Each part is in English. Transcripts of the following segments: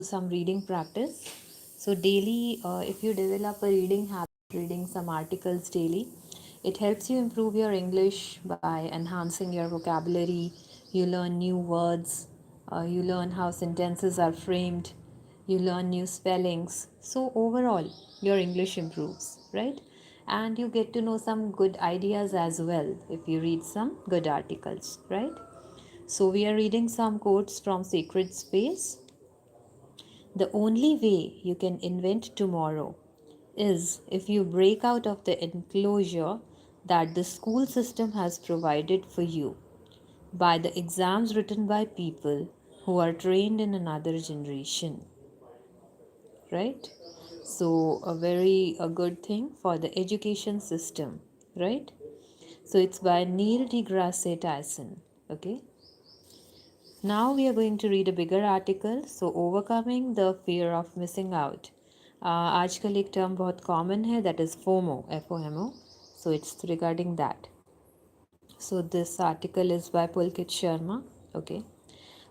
some reading practice. So daily, if you develop a reading habit, reading some articles daily, it helps you improve your English by enhancing your vocabulary. You learn new words, you learn how sentences are framed, you learn new spellings. So overall, your English improves, right? And you get to know some good ideas as well if you read some good articles, right? So we are reading some quotes from Sacred Space. The only way you can invent tomorrow is if you break out of the enclosure that the school system has provided for you by the exams written by people who are trained in another generation, right? So a good thing for the education system, right? So it's by Neil deGrasse Tyson. Okay, now we are going to read a bigger article. So overcoming the fear of missing out. आजकल एक term बहुत common है, that is FOMO, FOMO. So it's regarding that. So this article is by Pulkit Sharma. Okay.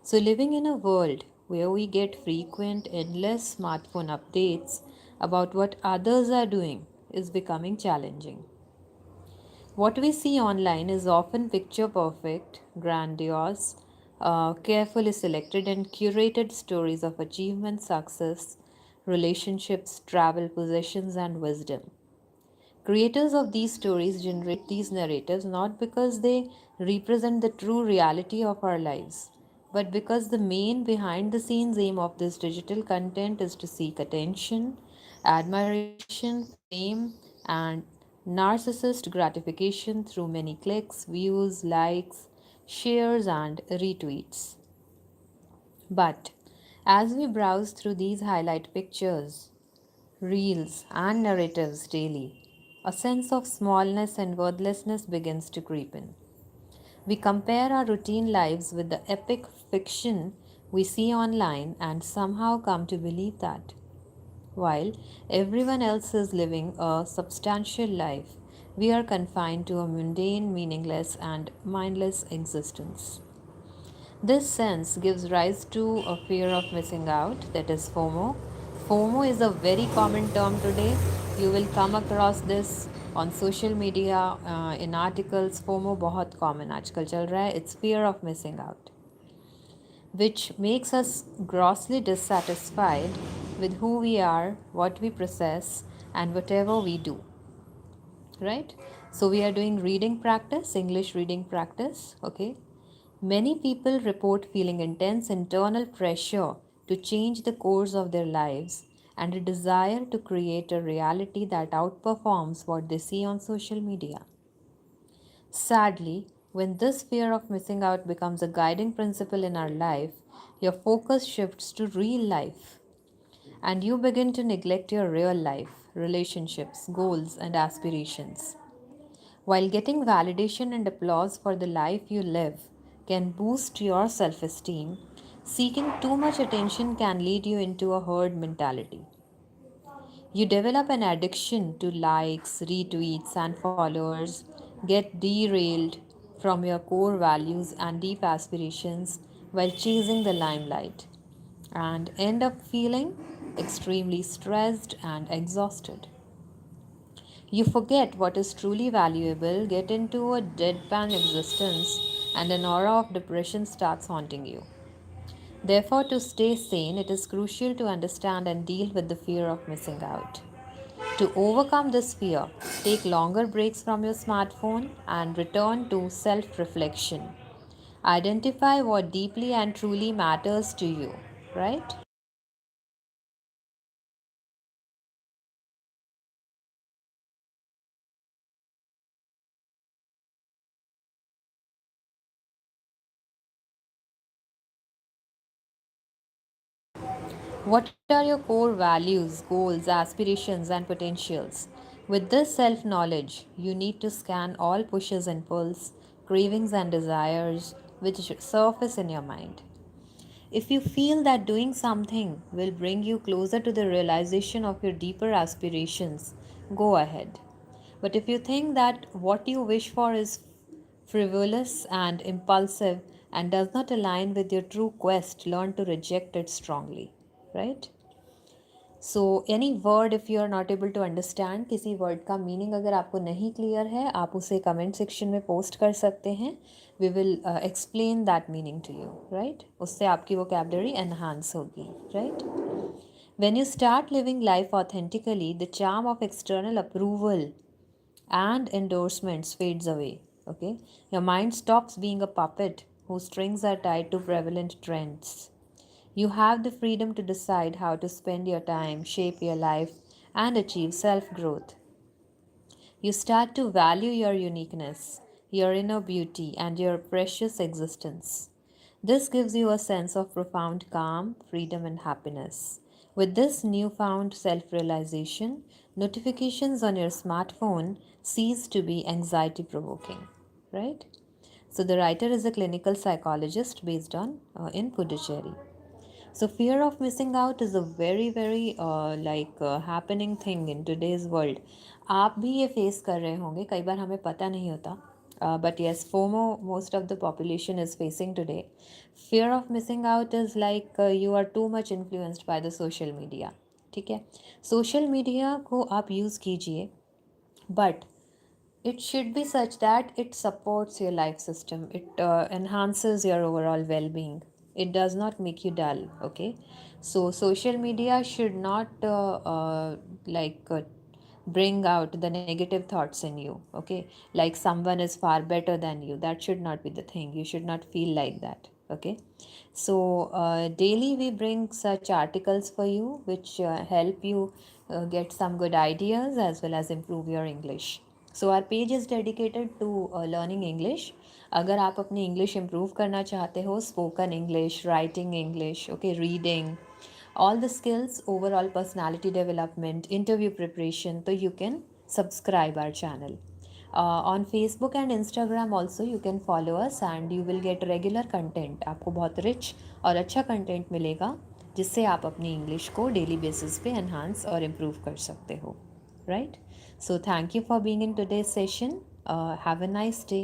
So living in a world where we get frequent endless smartphone updates about what others are doing is becoming challenging. What we see online is often picture perfect, grandiose, carefully selected and curated stories of achievement, success, relationships, travel, possessions, and wisdom. Creators of these stories generate these narratives not because they represent the true reality of our lives, but because the main behind the scenes aim of this digital content is to seek attention, admiration, fame, and narcissist gratification through many clicks, views, likes, shares, and retweets. But as we browse through these highlight pictures, reels, and narratives daily, a sense of smallness and worthlessness begins to creep in. We compare our routine lives with the epic fiction we see online and somehow come to believe that, while everyone else is living a substantial life, we are confined to a mundane, meaningless, and mindless existence. This sense gives rise to a fear of missing out, that is FOMO. FOMO is a very common term today. You will come across this on social media, in articles. FOMO बहुत common आजकल चल रहा है. It's fear of missing out, which makes us grossly dissatisfied with who we are, what we possess, and whatever we do. Right? So, we are doing reading practice, English reading practice. Okay. Many people report feeling intense internal pressure to change the course of their lives and a desire to create a reality that outperforms what they see on social media. Sadly, when this fear of missing out becomes a guiding principle in our life, your focus shifts to real life and you begin to neglect your real life, relationships, goals, and aspirations. While getting validation and applause for the life you live can boost your self esteem, seeking too much attention can lead you into a herd mentality. You develop an addiction to likes, retweets, and followers, get derailed from your core values and deep aspirations while chasing the limelight, and end up feeling extremely stressed and exhausted. You forget what is truly valuable, get into a deadpan existence, and an aura of depression starts haunting you. Therefore, to stay sane, it is crucial to understand and deal with the fear of missing out. To overcome this fear, take longer breaks from your smartphone and return to self reflection. Identify what deeply and truly matters to you, right? What are your core values, goals, aspirations, and potentials? With this self knowledge, you need to scan all pushes and pulls, cravings and desires which surface in your mind. If you feel that doing something will bring you closer to the realization of your deeper aspirations, go ahead. But if you think that what you wish for is frivolous and impulsive and does not align with your true quest, learn to reject it strongly. right? So any word if you are not able to understand, किसी word का meaning अगर आपको नहीं clear है, आप उसे comment section में post कर सकते हैं. We will explain that meaning to you, right? उससे आपकी वोकेबलरी एनहांस होगी, right? When you start living life authentically, the charm of external approval and endorsements fades away. Okay, your mind stops being a puppet whose strings are tied to prevalent trends. You have the freedom to decide how to spend your time, shape your life, and achieve self growth. You start to value your uniqueness, your inner beauty, and your precious existence. This gives you a sense of profound calm, freedom, and happiness. With this newfound self realization, notifications on your smartphone cease to be anxiety provoking, right? So, the writer is a clinical psychologist based on in Puducherry. So fear of missing out is a very happening thing in today's world. आप भी ये face कर रहे होंगे, कई बार हमें पता नहीं होता. But yes, FOMO most of the population is facing today. Fear of missing out is like you are too much influenced by the social media. ठीक है, सोशल मीडिया को आप यूज़ कीजिए, but it should be such that it supports your life system. It enhances your overall well-being. It does not make you dull. Okay, so social media should not bring out the negative thoughts in you. Okay, like someone is far better than you, that should not be the thing. You should not feel like that. Okay, so daily we bring such articles for you which help you get some good ideas as well as improve your English. So our page is dedicated to learning English. अगर आप अपनी English improve करना चाहते हो, spoken English, writing English, okay, reading, all the skills, overall personality development, interview preparation, so you can subscribe our channel. On Facebook and Instagram also you can follow us and you will get regular content. आपको बहुत rich और अच्छा content मिलेगा जिससे आप अपनी English को daily basis पे एनहांस और इम्प्रूव कर सकते हो, right? So thank you for being in today's session. Have a nice day.